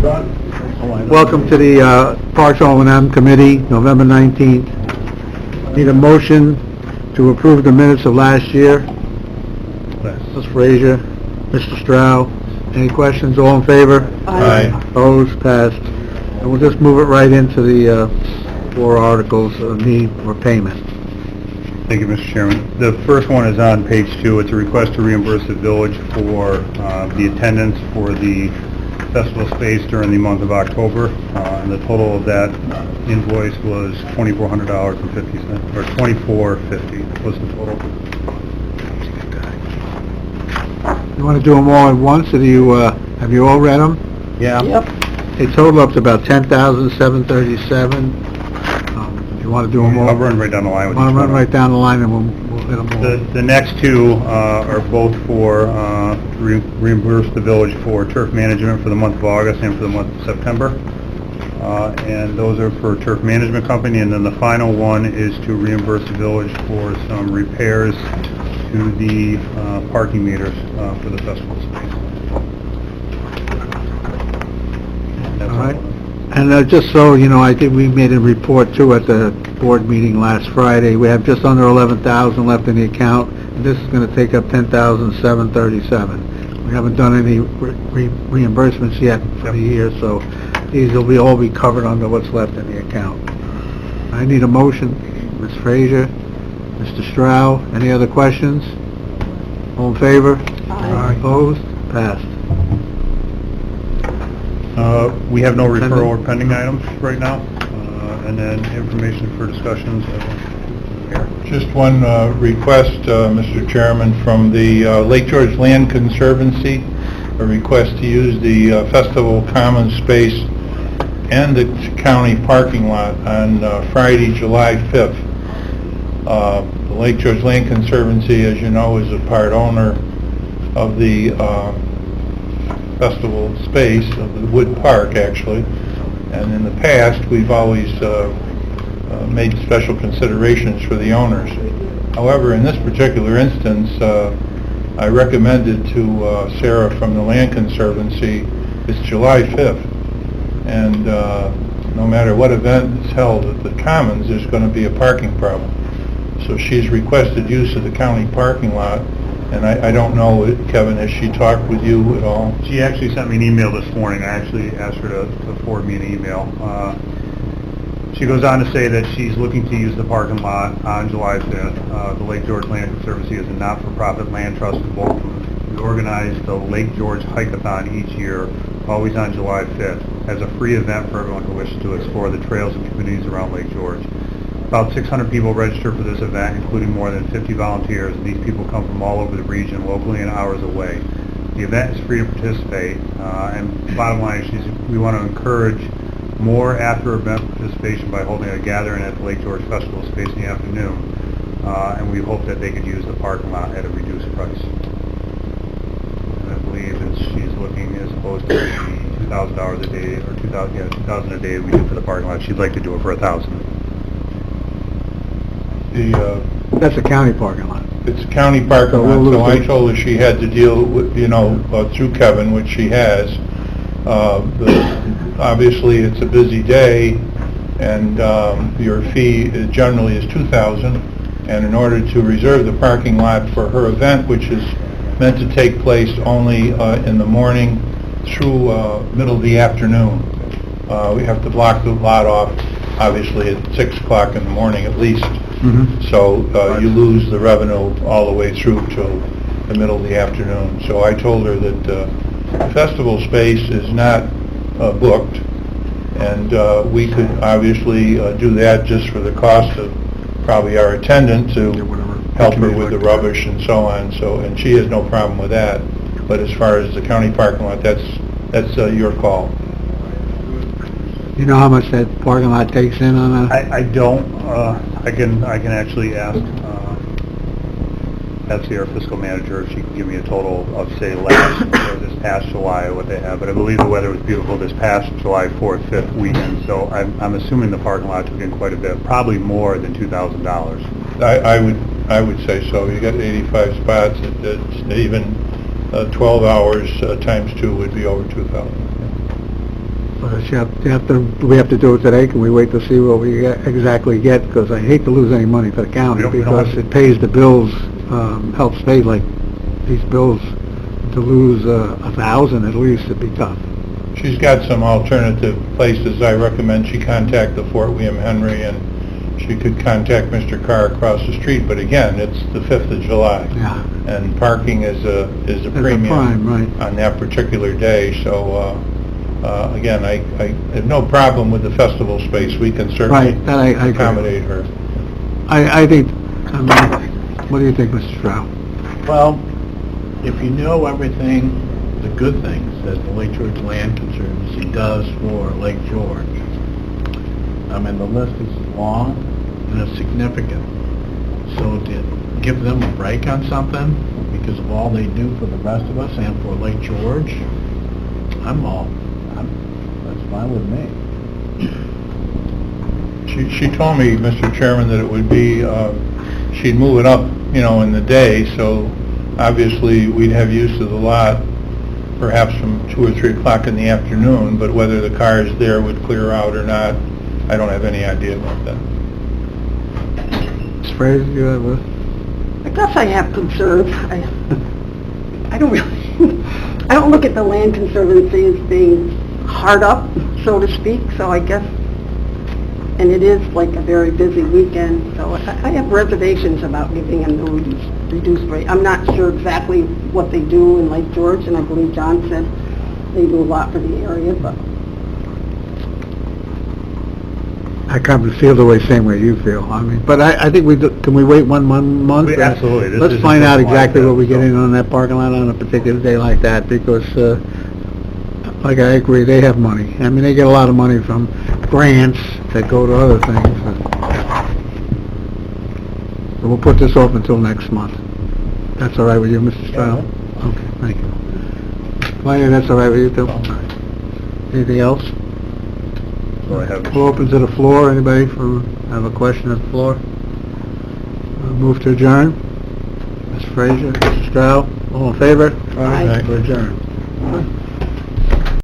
Welcome to the Parks O&M Committee, November 19th. Need a motion to approve the minutes of last year. Mrs. Frazier, Mr. Stroud. Any questions? All in favor? Aye. Opposed? Passed. And we'll just move it right into the 4 articles of need for payment. Thank you, Mr. Chairman. The first one is on page 2. It's a request to reimburse the village for the attendance for the festival space during the month of October. And the total of that invoice was $2,400.50, or $2,450 was the total. You want to do them all at once, or do you, have you all read them? Yeah. Yep. They total up to about $10,737. If you want to do them all. I'll run right down the line with each I'll run one. right down the line and we'll hit them all. The next 2 are both for reimburse the village for turf management for the month of August and for the month of September. And those are for turf management company. And then the final one is to reimburse the village for some repairs to the parking meters for the festival space. All right. And just so you know, I think we made a report too at the board meeting last Friday. We have just under 11,000 left in the account, and this is going to take up 10,737. We haven't done any reimbursements yet for the year, so these will all be covered under what's left in the account. I need a motion. Ms. Frazier, Mr. Stroud, any other questions? All in favor? Aye. Opposed? Passed. We have no referral or pending items right now. And then information for discussions. Just one request, Mr. Chairman, from the Lake George Land Conservancy, a request to use the Festival Commons space and the county parking lot on Friday, July 5th. The Lake George Land Conservancy, as you know, is a part owner of the festival space, of the Wood Park, actually. And in the past, we've always made special considerations for the owners. However, in this particular instance, I recommended to Sarah from the Land Conservancy, it's July 5th, and no matter what event is held at the Commons, there's going to be a parking problem. So she's requested use of the county parking lot, and I don't know, Kevin, has she talked with you at all? She actually sent me an email this morning. I actually asked her to forward me an email. She goes on to say that she's looking to use the parking lot on July 5th. The Lake George Land Conservancy is a not-for-profit land trust in Bolton. We organize the Lake George Hike-a-thon each year, always on July 5th, as a free event for everyone who wishes to explore the trails and communities around Lake George. About 600 people register for this event, including more than 50 volunteers, and these people come from all over the region, locally and hours away. The event is free to participate, and bottom line is we want to encourage more after-event participation by holding a gathering at the Lake George Festival space in the afternoon, and we hope that they could use the parking lot at a reduced price. And I believe she's looking, as opposed to the $2,000 a day, or $2,000 a day we do for the parking lot, she'd like to do it for $1,000. That's a county parking lot. It's a county parking lot, so I told her she had to deal with, through Kevin, which she has. Obviously, it's a busy day, and your fee generally is $2,000. And in order to reserve the parking lot for her event, which is meant to take place only in the morning through middle of the afternoon, we have to block the lot off, obviously, at 6 o'clock in the morning at least. Mm-hmm. So you lose the revenue all the way through till the middle of the afternoon. So I told her that the festival space is not booked, and we could obviously do that just for the cost of probably our attendant to help her with the rubbish and so on. So, and she has no problem with that. But as far as the county parking lot, that's your call. You know how much that parking lot takes in on a... I don't. I can actually ask Betsy, our fiscal manager, if she can give me a total of, say, last or this past July, what they have. But I believe the weather was beautiful this past July 4th, 5th weekend. So I'm assuming the parking lot took in quite a bit, probably more than $2,000. I would say so. You got 85 spots. Even 12 hours times 2 would be over 2,000. do we have to do it today? Can we wait to see what we exactly get? Because I hate to lose any money for the county, We don't because have to. it pays the bills, helps pay like these bills. To lose 1,000 at least would be tough. She's got some alternative places. I recommend she contact the Fort William Henry, and she could contact Mr. Carr across the street, but again, it's the 5th of July. Yeah. And parking is a As a premium prime, right. on that particular day, so, again, I have no problem with the festival space. We can certainly Right, that I agree. accommodate her. I think, what do you think, Mr. Stroud? Well, if you know everything, the good things that the Lake George Land Conservancy does for Lake George, I mean, the list is long and it's significant. So to give them a break on something because of all they do for the rest of us and for Lake George, that's fine with me. She told me, Mr. Chairman, that it would be, she'd move it up, in the day, so obviously we'd have use of the lot perhaps from 2 or 3 o'clock in the afternoon, but whether the cars there would clear out or not, I don't have any idea about that. Ms. Fraser, you have a... I guess I have concerns. I don't really, I don't look at the Land Conservancy as being hard up, so to speak, so I guess, and it is like a very busy weekend, so I have reservations about giving them the reduced rate. I'm not sure exactly what they do in Lake George, and I believe John said they do a lot for the area, but I kind of feel the same way you feel. I mean, but I think can we wait one month? Absolutely. This Let's isn't find out something like exactly that, what we get so. in on that parking lot on a particular day like that, because, like I agree, they have money. I mean, they get a lot of money from grants that go to other things. So we'll put this off until next month. That's all right with you, Mr. Stroud? Okay, thank you. Claudia, that's all right with you too? All right. Anything else? So I have. We'll open to the floor. Anybody have a question at the floor? Move to adjourn. Ms. Fraser, Mr. Stroud, all in favor? Aye. We're adjourned.